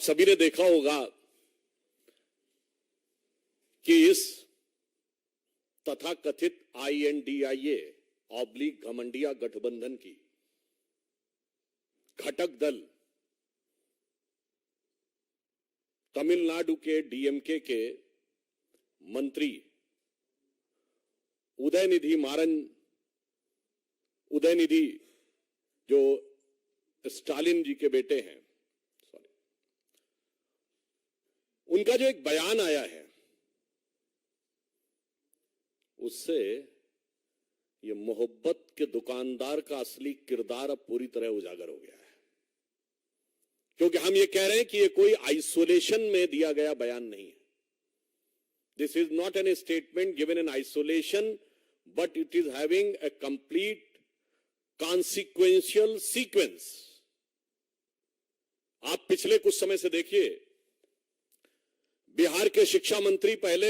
सभी ने देखा होगा कि इस तथाकथित n.d.i.a ऑब्लिक घमंडिया गठबंधन की घटक दल तमिलनाडु के डीएमके के मंत्री उदयनिधि जो स्टालिन जी के बेटे हैं, उनका जो एक बयान आया है उससे ये मोहब्बत के दुकानदार का असली किरदार अब पूरी तरह उजागर हो गया है। क्योंकि हम ये कह रहे हैं कि ये कोई आइसोलेशन में दिया गया बयान नहीं है। This is not an statement given in isolation, but it is having a complete consequential sequence. आप पिछले कुछ समय से देखिए, बिहार के शिक्षा मंत्री पहले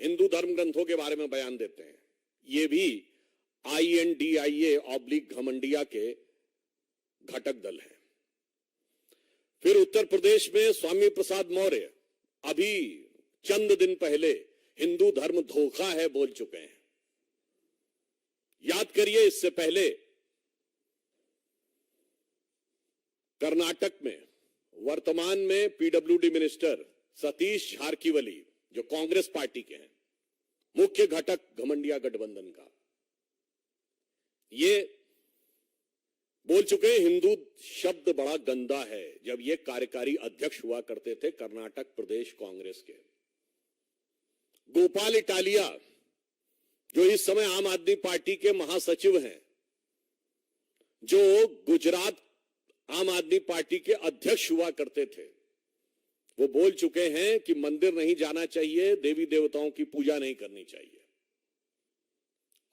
हिंदू धर्म ग्रंथों के बारे में बयान देते हैं, ये भी n.d.i.a ऑब्लिक घमंडिया के घटक दल है। फिर उत्तर प्रदेश में स्वामी प्रसाद मौर्य अभी चंद दिन पहले हिंदू धर्म धोखा है बोल चुके हैं। याद करिए, इससे पहले कर्नाटक में वर्तमान में पीडब्ल्यूडी मिनिस्टर सतीश झारकीवली, जो कांग्रेस पार्टी के हैं, मुख्य घटक घमंडिया गठबंधन का, ये बोल चुके हैं हिंदू शब्द बड़ा गंदा है, जब ये कार्यकारी अध्यक्ष हुआ करते थे कर्नाटक प्रदेश कांग्रेस के। गोपाल इटालिया, जो इस समय आम आदमी पार्टी के महासचिव हैं, जो गुजरात आम आदमी पार्टी के अध्यक्ष हुआ करते थे, वो बोल चुके हैं कि मंदिर नहीं जाना चाहिए, देवी देवताओं की पूजा नहीं करनी चाहिए।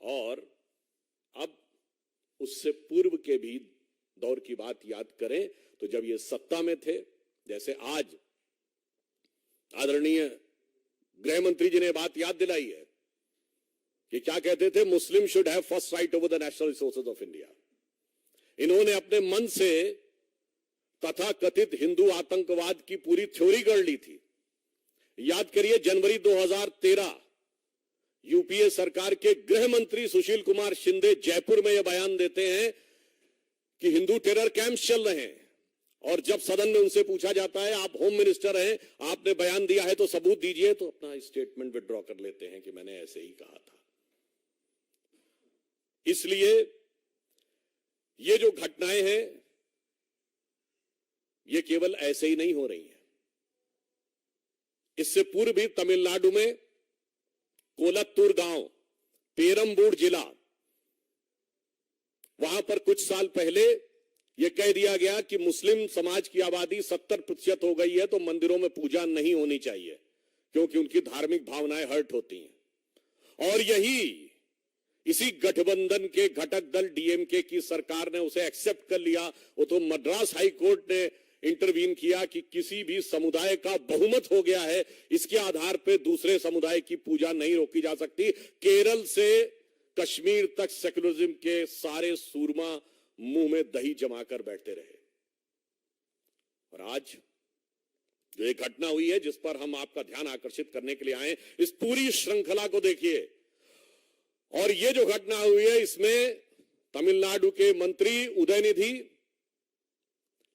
और अब उससे पूर्व के भी दौर की बात याद करें तो जब ये सत्ता में थे, जैसे आज आदरणीय गृह मंत्री जी ने बात याद दिलाई है कि क्या कहते थे, मुस्लिम should have first right over the national resources of India. इन्होंने अपने मन से तथा कथित हिंदू आतंकवाद की पूरी थ्योरी गढ़ ली थी। याद करिए, जनवरी 2013 यूपीए सरकार के गृह मंत्री सुशील कुमार शिंदे जयपुर में यह बयान देते हैं कि हिंदू टेरर कैंप्स चल रहे हैं, और जब सदन में उनसे पूछा जाता है आप होम मिनिस्टर हैं, आपने बयान दिया है तो सबूत दीजिए, तो अपना स्टेटमेंट विड्रॉ कर लेते हैं कि मैंने ऐसे ही कहा था। इसलिए ये जो घटनाएं हैं ये केवल ऐसे ही नहीं हो रही हैं। इससे पूर्व भी तमिलनाडु में कोलत्तूर गांव, पेरम्बूर जिला, वहां पर कुछ साल पहले यह कह दिया गया कि मुस्लिम समाज की आबादी 70% हो गई है तो मंदिरों में पूजा नहीं होनी चाहिए, क्योंकि उनकी धार्मिक भावनाएं हर्ट होती हैं। और इसी गठबंधन के घटक दल डीएमके की सरकार ने उसे एक्सेप्ट कर लिया। वो तो मद्रास हाई कोर्ट ने इंटरवीन किया कि किसी भी समुदाय का बहुमत हो गया है, इसके आधार पर दूसरे समुदाय की पूजा नहीं रोकी जा सकती। केरल से कश्मीर तक सेकुलरिज्म के सारे सूरमा मुंह में दही जमाकर बैठते रहे। और आज जो एक घटना हुई है जिस पर हम आपका ध्यान आकर्षित करने के लिए आए, इस पूरी श्रृंखला को देखिए। और ये जो घटना हुई है इसमें तमिलनाडु के मंत्री उदयनिधि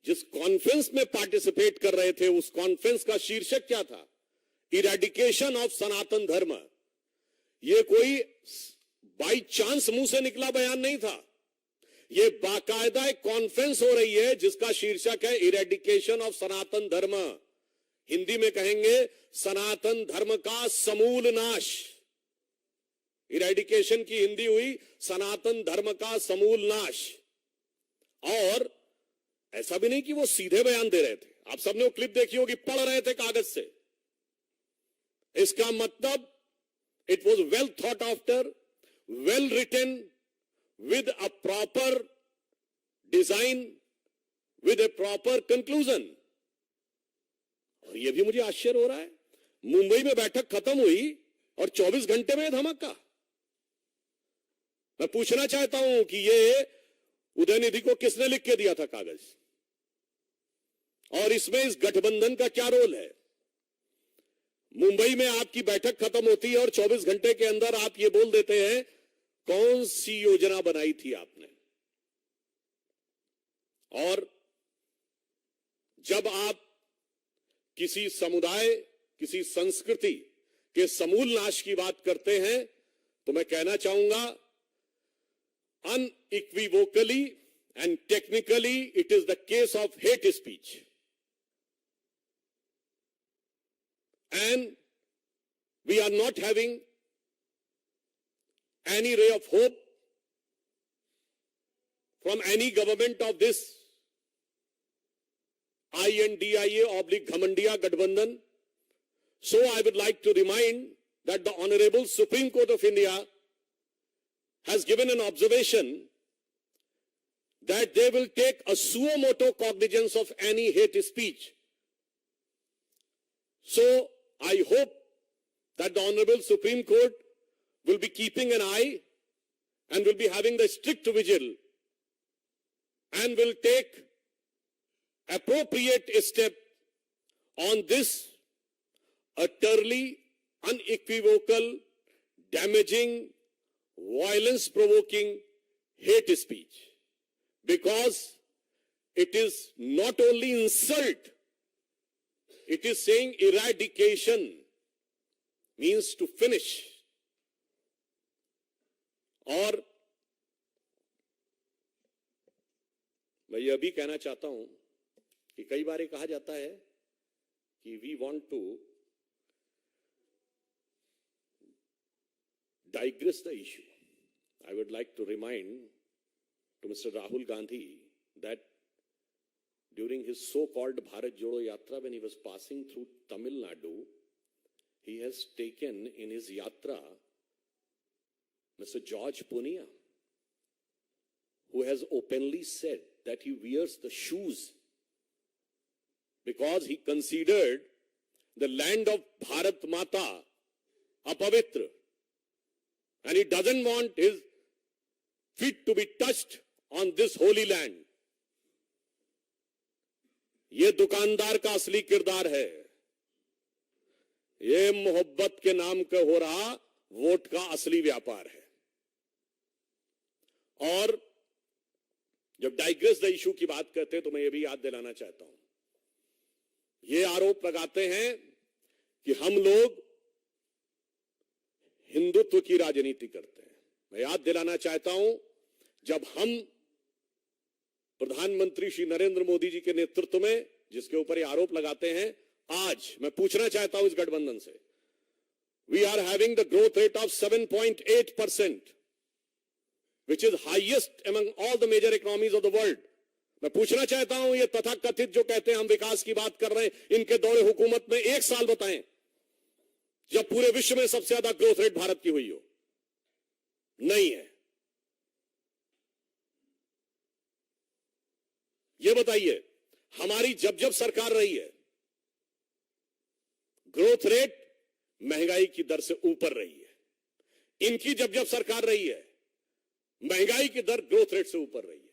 जिस कॉन्फ्रेंस में पार्टिसिपेट कर रहे थे, उस कॉन्फ्रेंस का शीर्षक क्या था? इरेडिकेशन ऑफ सनातन धर्म। यह कोई बाई चांस मुंह से निकला बयान नहीं था, यह बाकायदा एक कॉन्फ्रेंस हो रही है जिसका शीर्षक है इरेडिकेशन ऑफ सनातन धर्म। हिंदी में कहेंगे सनातन धर्म का समूल नाश। इरेडिकेशन की हिंदी हुई सनातन धर्म का समूल नाश। और ऐसा भी नहीं कि वो सीधे बयान दे रहे थे, आप सबने वो क्लिप देखी होगी, पढ़ रहे थे कागज से। इसका मतलब it was well thought after, well written, with a proper design, with a proper conclusion। और यह भी मुझे आश्चर्य हो रहा है, मुंबई में बैठक खत्म हुई और 24 घंटे में धमाका। मैं पूछना चाहता हूं कि ये उदयनिधि को किसने लिख के दिया था कागज? और इसमें इस गठबंधन का क्या रोल है? मुंबई में आपकी बैठक खत्म होती है और 24 घंटे के अंदर आप ये बोल देते हैं कौन सी योजना बनाई थी आपने। और जब आप किसी समुदाय, किसी संस्कृति के समूल नाश की बात करते हैं तो मैं कहना चाहूंगा unequivocally and technically it is the case of hate speech, and we are not having any ray of hope from any government of this n.d.i.a/Ghamandiya Gadbandhan. So I would like to remind that the Honorable Supreme Court of India has given an observation that they will take a suo motu cognizance of any hate speech. So I hope that the Honorable Supreme Court will be keeping an eye and will be having the strict vigil and will take appropriate step on this utterly unequivocal, damaging, violence-provoking hate speech, because it is not only insult, it is saying eradication, means to finish. और मैं ये भी कहना चाहता हूं कि कई बार कहा जाता है कि we want to digress the issue. I would like to remind to Mr. Rahul Gandhi that during his so-called Bharat Jodo Yatra, when he was passing through Tamil Nadu, he has taken in his yatra Mr. George Punia, who has openly said that he wears the shoes because he considered the land of Bharat Mata apavitra, and he doesn't want his feet to be touched on this holy land. ये दुकानदार का असली किरदार है। ये मोहब्बत के नाम का हो रहा वोट का असली व्यापार है। और जब डाइग्रेस द इशू की बात करते हैं तो मैं ये भी याद दिलाना चाहता हूं, ये आरोप लगाते हैं कि हम लोग हिंदुत्व की राजनीति करते हैं। मैं याद दिलाना चाहता हूं, जब हम प्रधानमंत्री श्री नरेंद्र मोदी जी के नेतृत्व में जिसके ऊपर ये आरोप लगाते हैं, आज मैं पूछना चाहता हूं इस गठबंधन से, we are having the growth rate of 7.8%, which is highest among all the major economies of the world. मैं पूछना चाहता हूं, ये तथाकथित जो कहते हैं हम विकास की बात कर रहे हैं, इनके दौरे हुकूमत में एक साल बताएं जब पूरे विश्व में सबसे ज्यादा ग्रोथ रेट भारत की हुई हो। नहीं है। ये बताइए, हमारी जब जब सरकार रही है, ग्रोथ रेट महंगाई की दर से ऊपर रही है। इनकी जब जब सरकार रही है, महंगाई की दर ग्रोथ रेट से ऊपर रही है।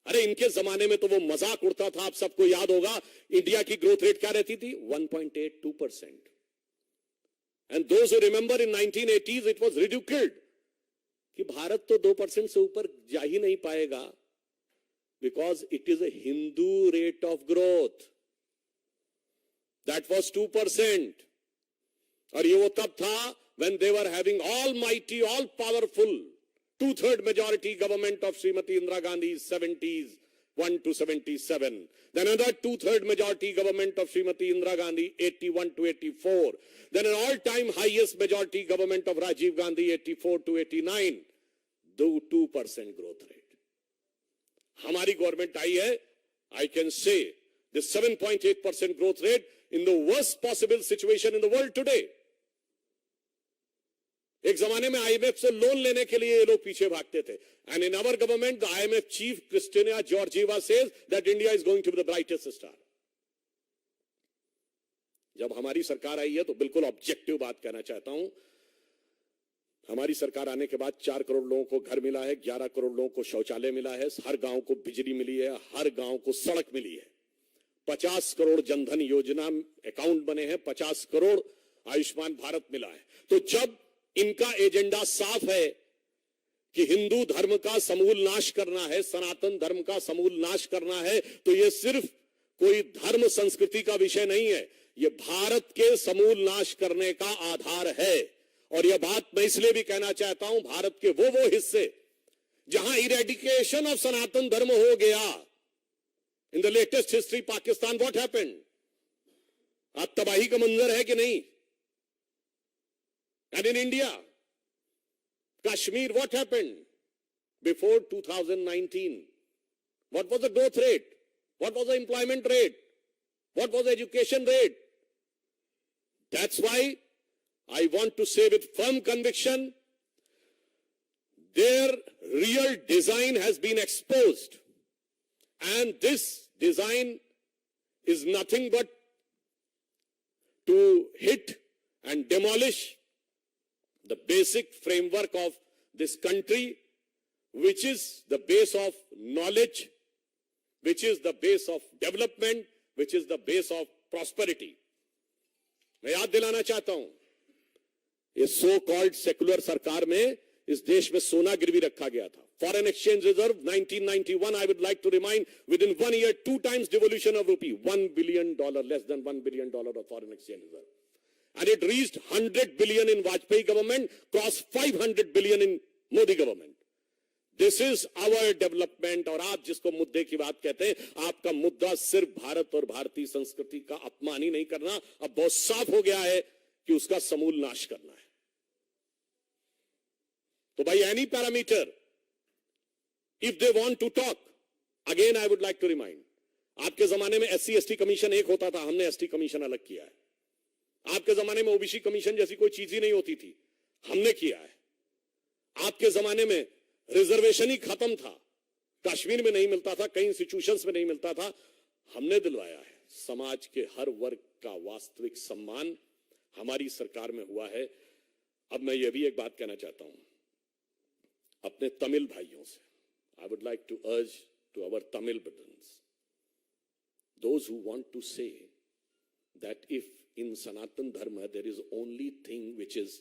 अरे इनके जमाने में तो वो मजाक उड़ता था, आप सबको याद होगा, इंडिया की ग्रोथ रेट क्या रहती थी? 1.82%. And those who remember in 1980s it was ridiculed कि भारत तो 2% से ऊपर जा ही नहीं पाएगा, because it is a Hindu rate of growth. That was 2%. और ये वो तब था when they were having almighty, all powerful 2/3 majority government of Srimati Indira Gandhi's 70s 1 to 77. Then another 2/3 majority government of Srimati Indira Gandhi 81 to 84. Then an all-time highest majority government of Rajiv Gandhi 84 to 89. 2% growth rate. हमारी government आई है, I can say the 7.8% growth rate in the worst possible situation in the world today. एक जमाने में IMF से loan लेने के लिए ये लोग पीछे भागते थे, and in our government the IMF chief Kristalina Georgieva says that India is going to be the brightest star. जब हमारी सरकार आई है तो बिल्कुल ऑब्जेक्टिव बात कहना चाहता हूं, हमारी सरकार आने के बाद 4 करोड़ लोगों को घर मिला है, 11 करोड़ लोगों को शौचालय मिला है, हर गांव को बिजली मिली है, हर गांव को सड़क मिली है। 50 करोड़ जनधन योजना अकाउंट बने हैं, 50 करोड़ आयुष्मान भारत मिला है। तो जब इनका एजेंडा साफ है कि हिंदू धर्म का समूल नाश करना है, सनातन धर्म का समूल नाश करना है, तो यह सिर्फ कोई धर्म संस्कृति का विषय नहीं है, यह भारत के समूल नाश करने का आधार है। और यह बात मैं इसलिए भी कहना चाहता हूं, भारत के वो हिस्से जहां इरेडिकेशन ऑफ सनातन धर्म हो गया, in the latest history Pakistan, what happened? आज तबाही का मंजर है कि नहीं? And in India, Kashmir, what happened before 2019? What was the growth rate? What was the employment rate? What was the education rate? That's why I want to say with firm conviction, their real design has been exposed. And this design is nothing but to hit and demolish the basic framework of this country, which is the base of knowledge, which is the base of development, which is the base of prosperity. मैं याद दिलाना चाहता हूं, ये so called secular सरकार में इस देश में सोना गिरवी रखा गया था। Foreign exchange reserve 1991, I would like to remind, within 1 year 2 times devolution of rupee, $1 billion, less than $1 billion of foreign exchange reserve. And it reached 100 billion in Vajpayee government, crossed 500 billion in Modi government. This is our development. और आप जिसको मुद्दे की बात कहते हैं, आपका मुद्दा सिर्फ भारत और भारतीय संस्कृति का अपमान ही नहीं करना, अब बहुत साफ हो गया है कि उसका समूल नाश करना है। तो by any parameter, if they want to talk, again I would like to remind, आपके जमाने में SC/ST कमीशन एक होता था, हमने ST कमीशन अलग किया है। आपके जमाने में ओबीसी कमीशन जैसी कोई चीज ही नहीं होती थी, हमने किया है। आपके जमाने में रिजर्वेशन ही खत्म था, कश्मीर में नहीं मिलता था, कई इंस्टीट्यूशंस में नहीं मिलता था, हमने दिलवाया है। समाज के हर वर्ग का वास्तविक सम्मान हमारी सरकार में हुआ है। अब मैं ये भी एक बात कहना चाहता हूं अपने तमिल भाइयों से। I would like to urge to our Tamil brothers, those who want to say that if in Sanatan Dharma there is only thing which is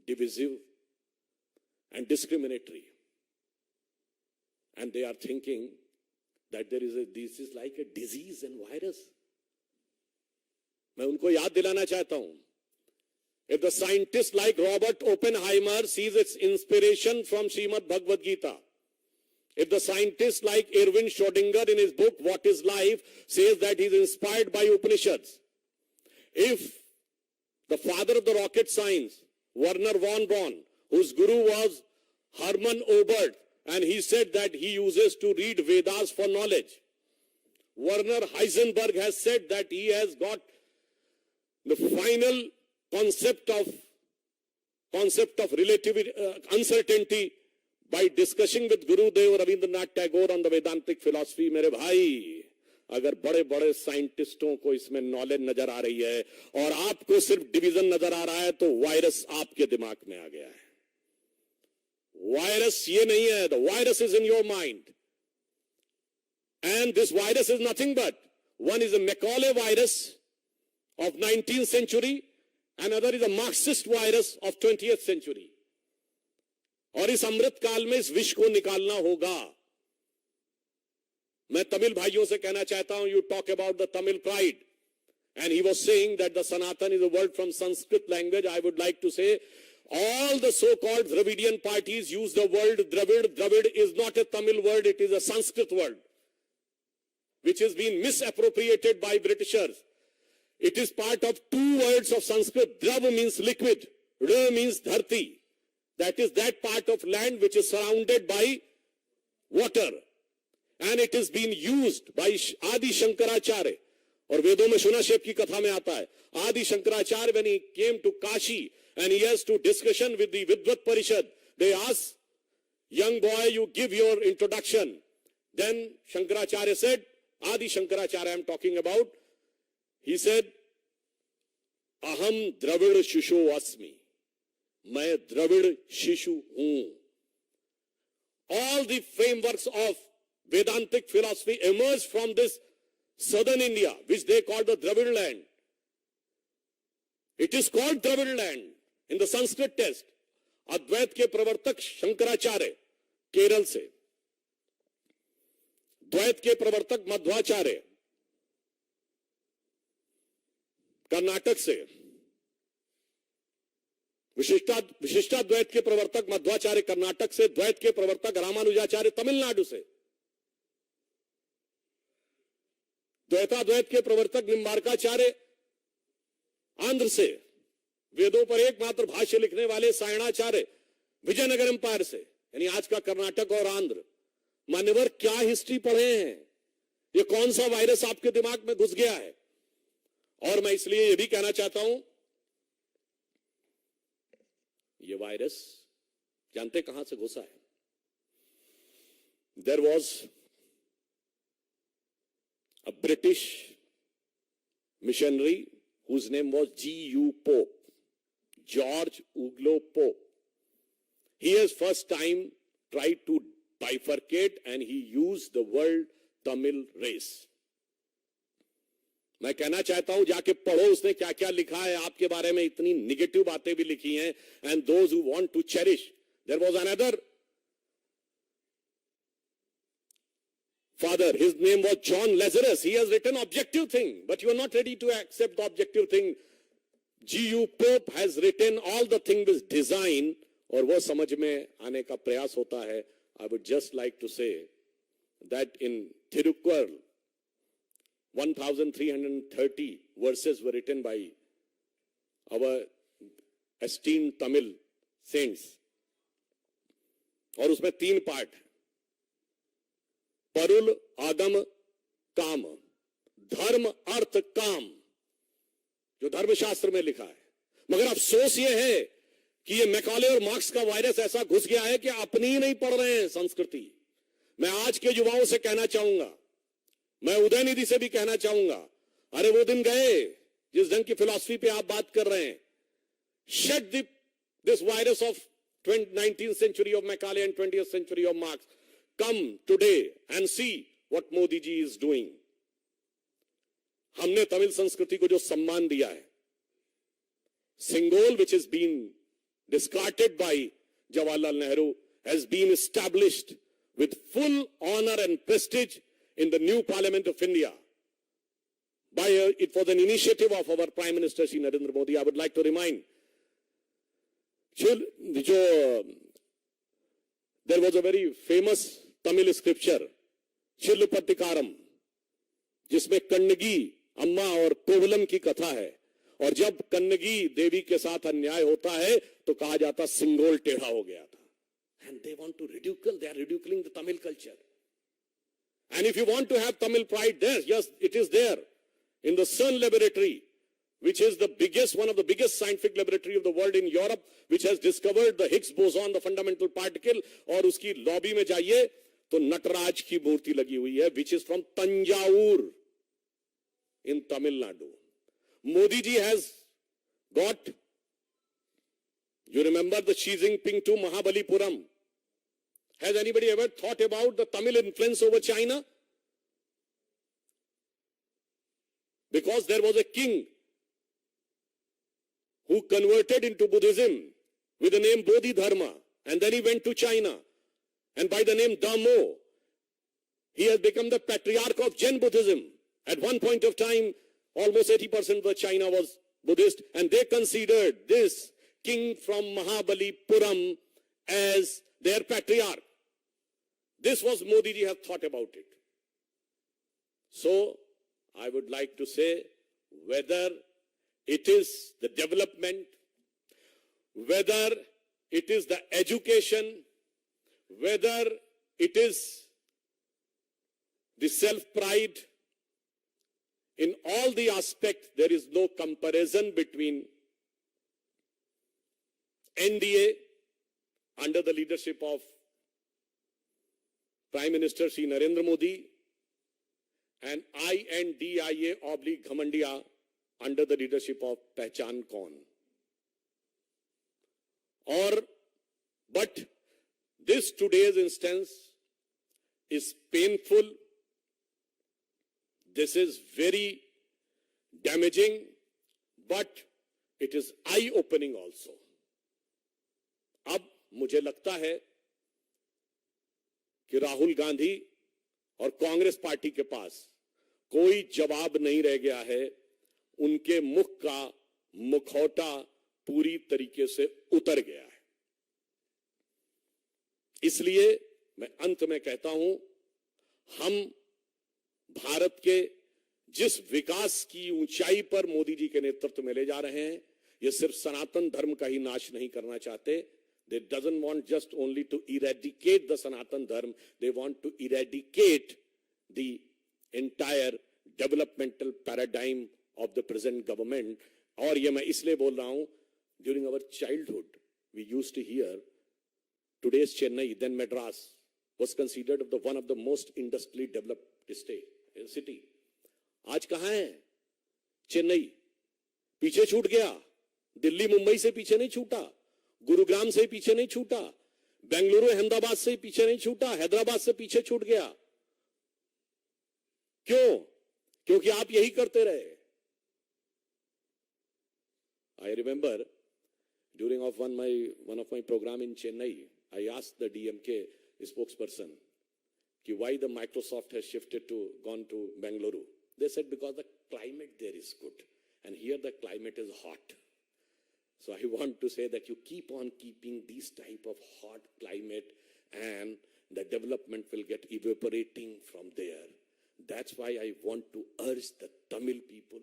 divisive and discriminatory, and they are thinking that this is like a disease and virus. मैं उनको याद दिलाना चाहता हूं, if the scientist like Robert Oppenheimer sees its inspiration from Srimad Bhagavad Gita, if the scientist like Erwin Schrödinger in his book What is Life says that he is inspired by Upanishads, if the father of the rocket science, Werner von Braun, whose guru was Hermann Oberth, and he said that he uses to read Vedas for knowledge, Werner Heisenberg has said that he has got the final concept of relative uncertainty by discussing with Gurudev Rabindranath Tagore on the Vedantic philosophy. मेरे भाई, अगर बड़े बड़े साइंटिस्टों को इसमें knowledge नजर आ रही है और आपको सिर्फ डिवीजन नजर आ रहा है, तो वायरस आपके दिमाग में आ गया है। वायरस ये नहीं है, the virus is in your mind, and this virus is nothing but, one is a Macaulay virus of 19th century, another is a Marxist virus of 20th century. और इस अमृत काल में इस विष को निकालना होगा। मैं तमिल भाइयों से कहना चाहता हूं, you talk about the Tamil pride, and he was saying that the Sanatan is a word from Sanskrit language. I would like to say all the so-called Dravidian parties use the word Dravid. Dravid is not a Tamil word, it is a Sanskrit word, which has been misappropriated by Britishers. It is part of 2 words of Sanskrit. Drav means liquid, Ra means dharti. That is that part of land which is surrounded by water. And it has been used by Adi Shankaracharya. और वेदों में शुनाशेप की कथा में आता है, Adi Shankaracharya, when he came to Kashi and he has to discussion with the Vidvat Parishad, they ask, young boy, you give your introduction. Then Shankaracharya said, Adi Shankaracharya I am talking about, he said, Aham Dravid Shishu Asmi. मैं द्रविड़ शिशु हूं. All the frameworks of Vedantic philosophy emerged from this southern India, which they call the Dravid land. It is called Dravid land in the Sanskrit text. अद्वैत के प्रवर्तक शंकराचार्य केरल से, द्वैत के प्रवर्तक मध्वाचार्य कर्नाटक से, विशिष्टाद्वैत के प्रवर्तक मध्वाचार्य कर्नाटक से, द्वैत के प्रवर्तक रामानुजाचार्य तमिलनाडु से, द्वैताद्वैत के प्रवर्तक निम्बार्काचार्य आंध्र से, वेदों पर एकमात्र भाष्य लिखने वाले सायणाचार्य विजयनगर एम्पायर से, यानी आज का कर्नाटक और आंध्र। मान्यवर, क्या हिस्ट्री पढ़े हैं? ये कौन सा वायरस आपके दिमाग में घुस गया है? और मैं इसलिए यह भी कहना चाहता हूं, ये वायरस जानते कहां से घुसा है? There was a British missionary whose name was G.U. Pope, George Uglo Pope. He has first time tried to bifurcate and he used the word Tamil race. मैं कहना चाहता हूं, जाके पढ़ो उसने क्या क्या लिखा है आपके बारे में। इतनी निगेटिव बातें भी लिखी हैं। And those who want to cherish, there was another father, his name was John Lazarus. He has written objective thing, but you are not ready to accept the objective thing. G.U. Pope has written all the thing with design, और वो समझ में आने का प्रयास होता है। I would just like to say that in Thirukkural, 1,330 verses were written by our esteemed Tamil saints, और उसमें 3 पार्ट, परुल आगम काम, धर्म अर्थ काम, जो धर्मशास्त्र में लिखा है। मगर अफसोस ये है कि ये मैकॉले और मार्क्स का वायरस ऐसा घुस गया है कि अपनी ही नहीं पढ़ रहे हैं संस्कृति। मैं आज के युवाओं से कहना चाहूंगा, मैं उदयन से भी कहना चाहूंगा, अरे वो दिन गए जिस ढंग की फिलॉसफी पे आप बात कर रहे हैं। Shed this virus of 19th century of Macaulay and 20th century of Marx. Come today and see what Modi ji is doing. हमने तमिल संस्कृति को जो सम्मान दिया है, Singol, which has been discarded by Jawaharlal Nehru, has been established with full honor and prestige in the new Parliament of India. It was an initiative of our Prime Minister Shri Narendra Modi. I would like to remind, there was a very famous Tamil scripture, Chillupatikaram, जिसमें कन्नगी अम्मा और कोवलम की कथा है। और जब कन्नगी देवी के साथ अन्याय होता है तो कहा जाता सिंगोल टेढ़ा हो गया था। And they want to ridicule, they are ridiculing the Tamil culture. And if you want to have Tamil pride there, yes, it is there. In the CERN laboratory, which is the biggest, one of the biggest scientific laboratory of the world in Europe, which has discovered the Higgs boson, the fundamental particle, और उसकी lobby में जाइए तो नटराज की मूर्ति लगी हुई है, which is from Tanjavur in Tamil Nadu. Modi ji has got, you remember the Xi Jinping to Mahabalipuram. Has anybody ever thought about the Tamil influence over China? Because there was a king who converted into Buddhism with the name Bodhidharma, and then he went to China, and by the name Dhammo, he has become the patriarch of Jain Buddhism. At one point of time, almost 80% of China was Buddhist, and they considered this king from Mahabalipuram as their patriarch. This was Modi ji have thought about it. So, I would like to say, whether it is the development, whether it is the education, whether it is the self-pride, in all the aspects, there is no comparison between n.d.i.a under the leadership of Prime Minister Shri Narendra Modi and n.d.i.a / Ghamandiya under the leadership of Pehchan Kaun. But this today's instance is painful, This is very damaging, but it is eye-opening also. अब मुझे लगता है कि राहुल गांधी और Congress party के पास कोई जवाब नहीं रह गया है। उनके मुख का मुखौटा पूरी तरीके से उतर गया है। इसलिए मैं अंत में कहता हूं, हम भारत के जिस विकास की ऊंचाई पर मोदी जी के नेतृत्व में ले जा रहे हैं, ये सिर्फ सनातन धर्म का ही नाश नहीं करना चाहते। They doesn't want just only to eradicate the Sanatan Dharma, they want to eradicate the entire developmental paradigm of the present government. और ये मैं इसलिए बोल रहा हूं, during our childhood, we used to hear today's Chennai, then Madras, was considered one of the most industrially developed city. आज कहां है चेन्नई? पीछे छूट गया। दिल्ली मुंबई से पीछे नहीं छूटा, गुरुग्राम से पीछे नहीं छूटा, बेंगलुरु अहमदाबाद से पीछे नहीं छूटा, हैदराबाद से पीछे छूट गया। क्यों? क्योंकि आप यही करते रहे। I remember during one of my program in Chennai, I asked the DMK spokesperson कि why the Microsoft has gone to Bengaluru. They said because the climate there is good and here the climate is hot. So I want to say that you keep on keeping these type of hot climate and the development will get evaporating from there. That's why I want to urge the Tamil people,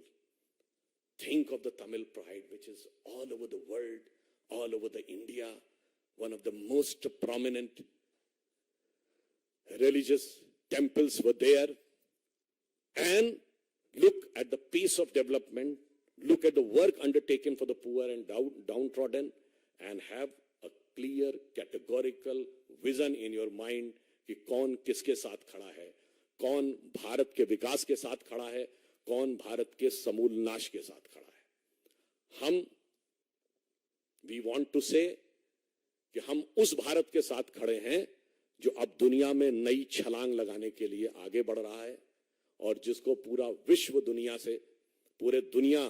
think of the Tamil pride, which is all over the world, all over the India, one of the most prominent religious temples were there. And look at the pace of development, look at the work undertaken for the poor and downtrodden, and have a clear, categorical vision in your mind कि कौन किसके साथ खड़ा है, कौन भारत के विकास के साथ खड़ा है, कौन भारत के समूल नाश के साथ खड़ा है। we want to say कि हम उस भारत के साथ खड़े हैं जो अब दुनिया में नई छलांग लगाने के लिए आगे बढ़ रहा है और जिसको पूरा विश्व दुनिया से, पूरे दुनिया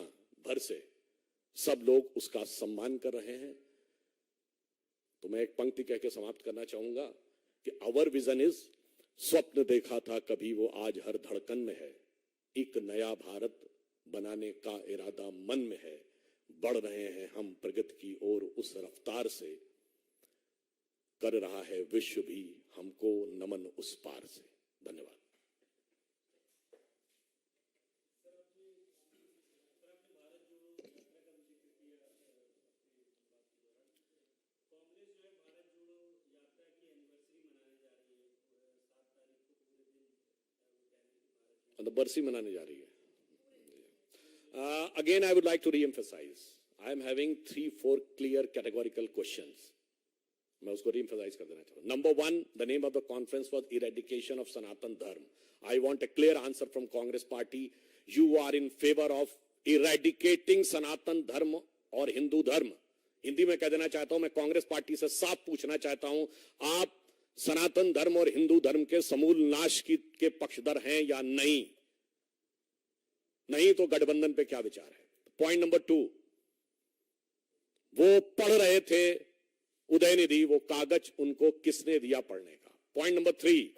भर से सब लोग उसका सम्मान कर रहे हैं। तो मैं एक पंक्ति कह के समाप्त करना चाहूंगा कि आवर विजन इज, स्वप्न देखा था कभी वो आज हर धड़कन में है, एक नया भारत बनाने का इरादा मन में है, बढ़ रहे हैं हम प्रगति की ओर उस रफ्तार से, कर रहा है विश्व भी हमको नमन उस पार से। धन्यवाद। बरसी मनाने जा रही है। Again, I would like to re-emphasize. I am having 3-4 clear categorical questions. मैं उसको re-emphasize कर देना चाहूँ। Number 1, the name of the conference was Eradication of Sanatan Dharma. I want a clear answer from Congress Party. You are in favor of eradicating Sanatan Dharma और हिंदू धर्म। हिंदी में कह देना चाहता हूं, मैं कांग्रेस पार्टी से साफ पूछना चाहता हूं, आप सनातन धर्म और हिंदू धर्म के समूल नाश के पक्षधर हैं या नहीं? नहीं तो गठबंधन पे क्या विचार है? पॉइंट नंबर 2, वो पढ़ रहे थे उदयन, वो कागज उनको किसने दिया पढ़ने का? पॉइंट नंबर 3,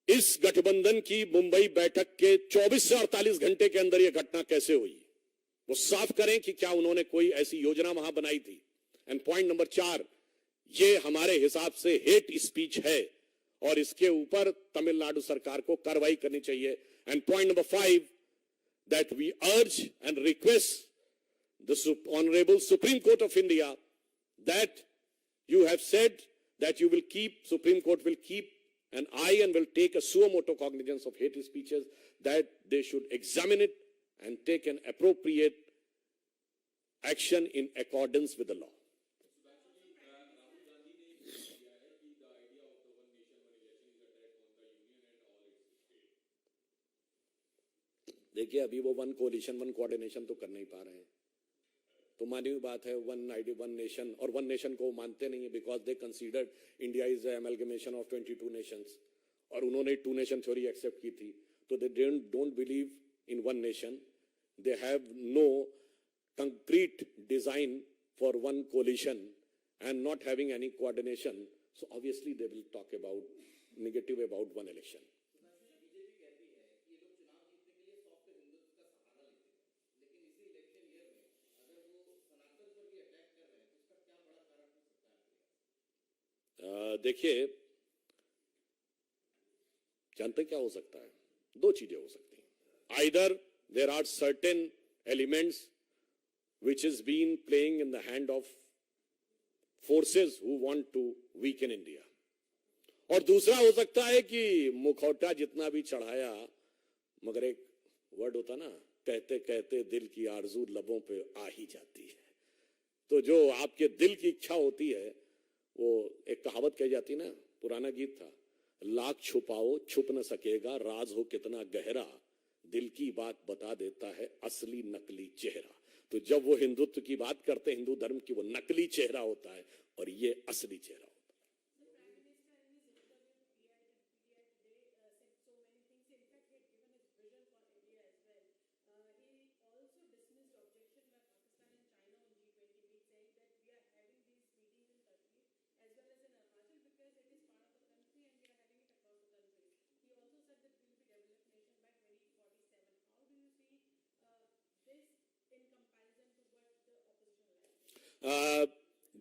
इस गठबंधन की मुंबई बैठक के 24 से 48 घंटे के अंदर यह घटना कैसे हुई? वो साफ करें कि क्या उन्होंने कोई ऐसी योजना वहां बनाई थी? एंड पॉइंट नंबर 4, ये हमारे हिसाब से हेट स्पीच है और इसके ऊपर तमिलनाडु सरकार को कार्रवाई करनी चाहिए। And point number 5, that we urge and request the Honorable Supreme Court of India that you have said that you will keep, Supreme Court will keep an eye and will take a suo motu cognizance of hate speeches, that they should examine it and take an appropriate action in accordance with the law. देखिए, अभी वो one collision, one coordination तो कर नहीं पा रहे हैं, तो मानी हुई बात है। वन आईडी, वन नेशन, और वन नेशन को मानते नहीं है because they considered India is amalgamation of 22 Nations, और उन्होंने 2 नेशन थ्योरी एक्सेप्ट की थी। So they don't believe in one nation. They have no concrete design for one coalition and not having any coordination. So obviously they will talk about negative about one election. देखिए, जानते क्या हो सकता है? दो चीजें हो सकती हैं. Either there are certain elements which has been playing in the hand of forces who want to weaken India. और दूसरा हो सकता है कि मुखौटा जितना भी चढ़ाया, मगर एक वर्ड होता ना, कहते कहते दिल की आरजू लबों पे आ ही जाती है. तो जो आपके दिल की इच्छा होती है, वो एक कहावत कही जाती ना, पुराना गीत था, लाख छुपाओ छुप न सकेगा, राज हो कितना गहरा, दिल की बात बता देता है असली नकली चेहरा. तो जब वो हिंदुत्व की बात करते हैं, हिंदू धर्म की, वो नकली चेहरा होता है और ये असली चेहरा होता है.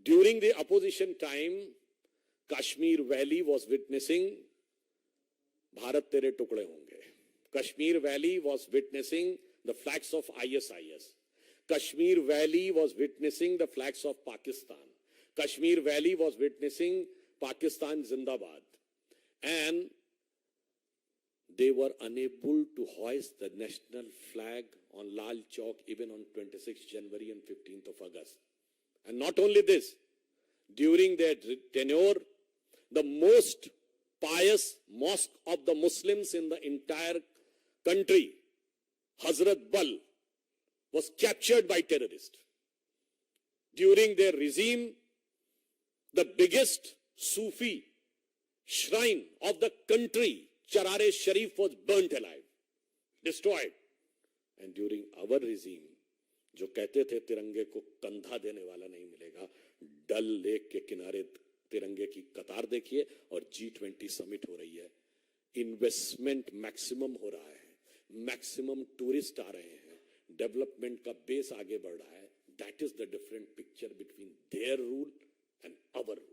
During the opposition time, Kashmir Valley was witnessing Bharat Tere Tukde Honge. Kashmir Valley was witnessing the flags of ISIS. Kashmir Valley was witnessing the flags of Pakistan. Kashmir Valley was witnessing Pakistan Zindabad. And they were unable to hoist the national flag on Lal Chowk even on 26th January and 15th of August. And not only this, during their tenure, the most pious mosque of the Muslims in the entire country, Hazrat Bal, was captured by terrorists. During their regime, the biggest Sufi shrine of the country, Charare Sharif, was burnt alive, destroyed. And during our regime, जो कहते थे तिरंगे को कंधा देने वाला नहीं मिलेगा, डल लेक के किनारे तिरंगे की कतार देखिए और G20 समिट हो रही है. इन्वेस्टमेंट मैक्सिमम हो रहा है, मैक्सिमम टूरिस्ट आ रहे हैं, डेवलपमेंट का बेस आगे बढ़ रहा है. That is the different picture between their rule and our rule.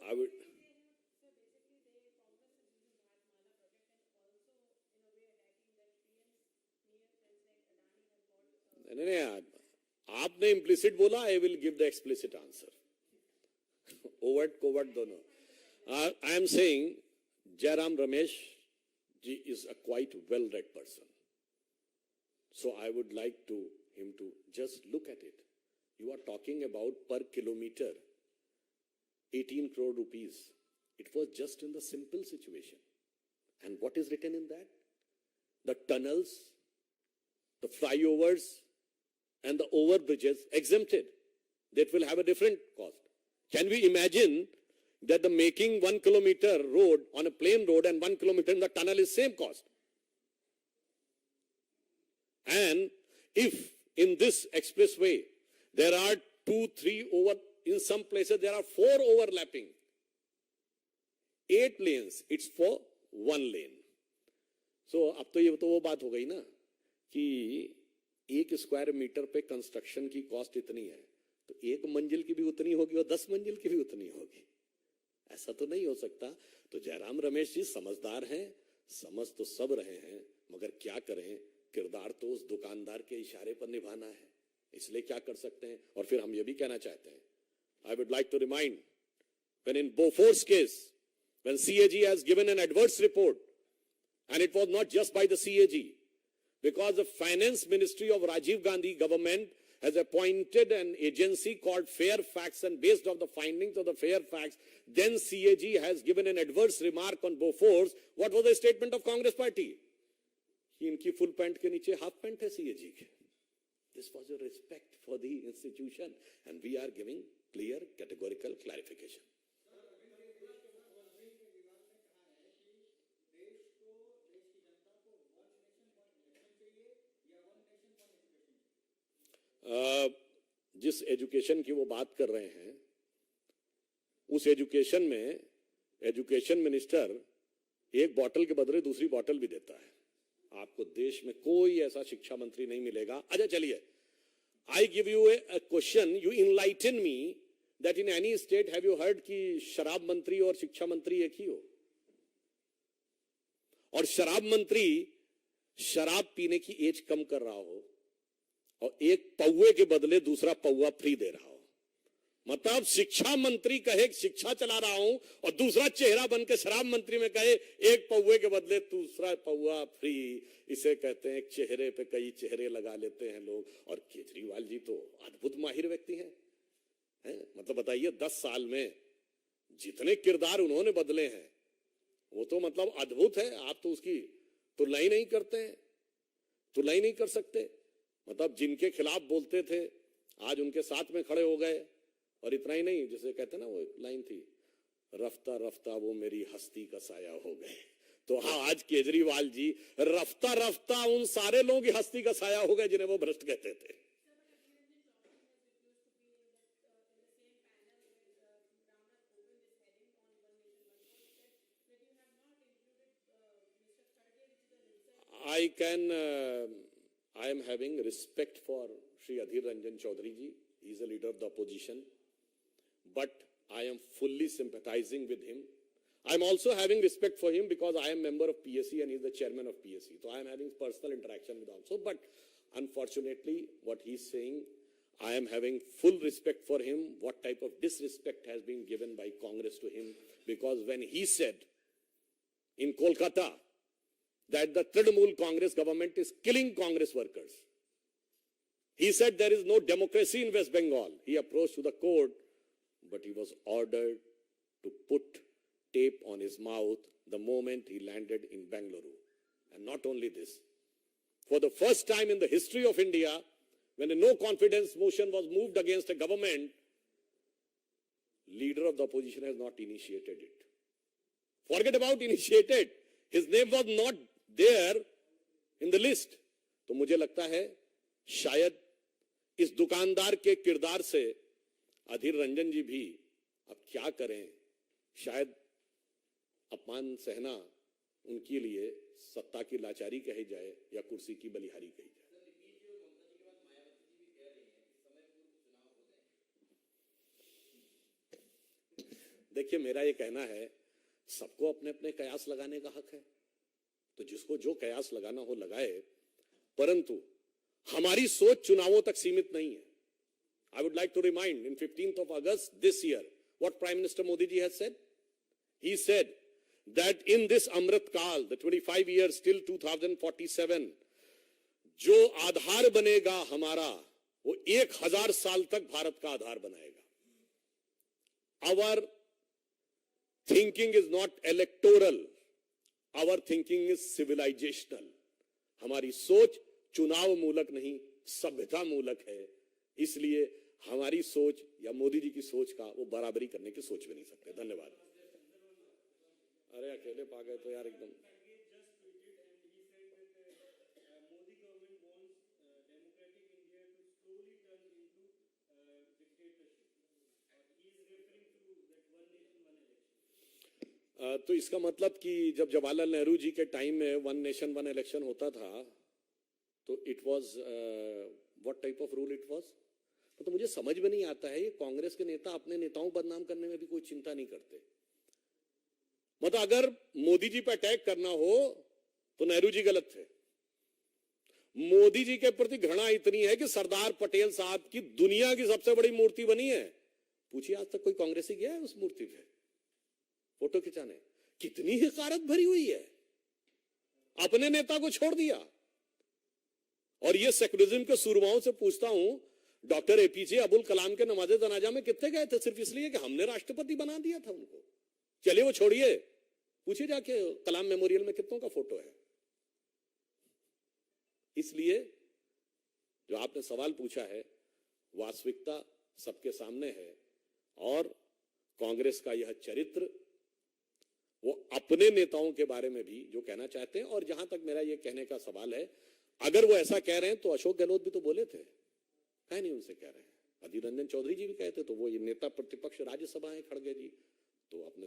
I would. नहीं, आपने implicit बोला, I will give the explicit answer. Overt, covert दोनों. I am saying Jairam Ramesh ji is a quite well-read person. So I would like him to just look at it. You are talking about per kilometer 18 crore rupees. It was just in the simple situation. And what is written in that? The tunnels, the flyovers, and the overbridges exempted. That will have a different cost. Can we imagine that the making 1 kilometer road on a plain road and 1 kilometer in the tunnel is same cost? And if in this expressway there are 2, 3 over, in some places there are 4 overlapping, 8 lanes, it's for 1 lane. So अब तो ये तो वो बात हो गई ना कि 1 स्क्वायर मीटर पे कंस्ट्रक्शन की कॉस्ट इतनी है, तो 1 मंजिल की भी उतनी होगी और 10 मंजिल की भी उतनी होगी. ऐसा तो नहीं हो सकता. तो जयराम रमेश जी समझदार हैं, समझ तो सब रहे हैं, मगर क्या करें, किरदार तो उस दुकानदार के इशारे पर निभाना है, इसलिए क्या कर सकते हैं. और फिर हम ये भी कहना चाहते हैं, I would like to remind, when in Bofor's case, when CAG has given an adverse report, and it was not just by the CAG, because the finance ministry of Rajiv Gandhi government has appointed an agency called Fairfax, and based on the findings of the Fairfax, then CAG has given an adverse remark on Bofors. What was the statement of Congress party? कि इनकी full pant के नीचे half pant है CAG के. This was a respect for the institution, and we are giving clear, categorical clarification. जिस education की वो बात कर रहे हैं, उस एजुकेशन में एजुकेशन मिनिस्टर एक बोतल के बदले दूसरी बोतल भी देता है. आपको देश में कोई ऐसा शिक्षा मंत्री नहीं मिलेगा. अच्छा चलिए, I give U A question, you enlighten me that in any state have you heard कि शराब मंत्री और शिक्षा मंत्री एक ही हो, और शराब मंत्री शराब पीने की एज कम कर रहा हो और एक पौवे के बदले दूसरा पौवा फ्री दे रहा हो. मतलब शिक्षा मंत्री कहे शिक्षा चला रहा हूं और दूसरा चेहरा बन के शराब मंत्री में कहे एक पौवे के बदले दूसरा पौवा फ्री. इसे कहते हैं चेहरे पे कई चेहरे लगा लेते हैं लोग. और केजरीवाल जी तो अद्भुत माहिर व्यक्ति हैं. मतलब बताइए 10 साल में जितने किरदार उन्होंने बदले हैं वो तो मतलब अद्भुत है. आप तो उसकी तुलना ही नहीं करते हैं, तुलना ही नहीं कर सकते. मतलब जिनके खिलाफ बोलते थे आज उनके साथ में खड़े हो गए. और इतना ही नहीं, जैसे कहते ना, वो एक लाइन थी, रफ्ता रफ्ता वो मेरी हस्ती का साया हो गए. तो हाँ, आज केजरीवाल जी रफ्ता रफ्ता उन सारे लोगों की हस्ती का साया हो गए जिन्हें वो भ्रष्ट कहते थे. I am having respect for Shri Adhir Ranjan Chaudhary ji. He is a leader of the opposition, but I am fully sympathizing with him. I am also having respect for him because I am member of PSC and he is the chairman of PSC. So I am having personal interaction with also. But unfortunately, what he is saying, I am having full respect for him. What type of disrespect has been given by Congress to him? Because when he said in Kolkata that the Trinamool Congress government is killing Congress workers, he said there is no democracy in West Bengal. He approached to the court, but he was ordered to put tape on his mouth the moment he landed in Bengaluru. And not only this, for the first time in the history of India, when a no confidence motion was moved against a government, leader of the opposition has not initiated it. Forget about initiated. His name was not there in the list. तो मुझे लगता है शायद इस दुकानदार के किरदार से अधीर रंजन जी भी अब क्या करें, शायद अपमान सहना उनके लिए सत्ता की लाचारी कही जाए या कुर्सी की बलिहारी कही जाए. देखिए, मेरा ये कहना है, सबको अपने अपने कयास लगाने का हक है, तो जिसको जो कयास लगाना हो लगाए, परंतु हमारी सोच चुनावों तक सीमित नहीं है. I would like to remind, in 15th of August this year, what Prime Minister Modi ji has said? He said that in this Amrit Kal, the 25 years till 2047, जो आधार बनेगा हमारा, वो 1000 साल तक भारत का आधार बनाएगा. Our thinking is not electoral. Our thinking is civilizational. हमारी सोच चुनाव मूलक नहीं, सभ्यता मूलक है. इसलिए हमारी सोच या मोदी जी की सोच का वो बराबरी करने की सोच भी नहीं सकते. धन्यवाद. अरे अकेले पा गए तो यार एकदम. तो इसका मतलब कि जब जवाहरलाल नेहरू जी के टाइम में वन नेशन वन इलेक्शन होता था, तो it was what type of rule it was. तो मुझे समझ में नहीं आता है, ये कांग्रेस के नेता अपने नेताओं को बदनाम करने में भी कोई चिंता नहीं करते. मतलब अगर मोदी जी पर अटैक करना हो तो नेहरू जी गलत थे. मोदी जी के प्रति घृणा इतनी है कि सरदार पटेल साहब की दुनिया की सबसे बड़ी मूर्ति बनी है. पूछिए आज तक कोई कांग्रेसी गया है उस मूर्ति पे फोटो खिंचाने? कितनी हकारत भरी हुई है. अपने नेता को छोड़ दिया. और ये सेकुलरिज्म के सूरमाओं से पूछता हूं, डॉक्टर एपीजे अबुल कलाम के नमाज़े जनाजा में कितने गए थे? सिर्फ इसलिए कि हमने राष्ट्रपति बना दिया था उनको। चलिए वो छोड़िए, पूछिए जाके कलाम मेमोरियल में कितनों का फोटो है। इसलिए जो आपने सवाल पूछा है, वास्तविकता सबके सामने है और कांग्रेस का यह चरित्र, वो अपने नेताओं के बारे में भी जो कहना चाहते हैं, और जहां तक मेरा ये कहने का सवाल है, अगर वो ऐसा कह रहे हैं तो अशोक गहलोत भी तो बोले थे, कहीं नहीं उनसे कह रहे हैं। अधीर रंजन चौधरी जी भी कहते, तो वो ये नेता प्रतिपक्ष राज्यसभा है खड़गे जी, तो अपने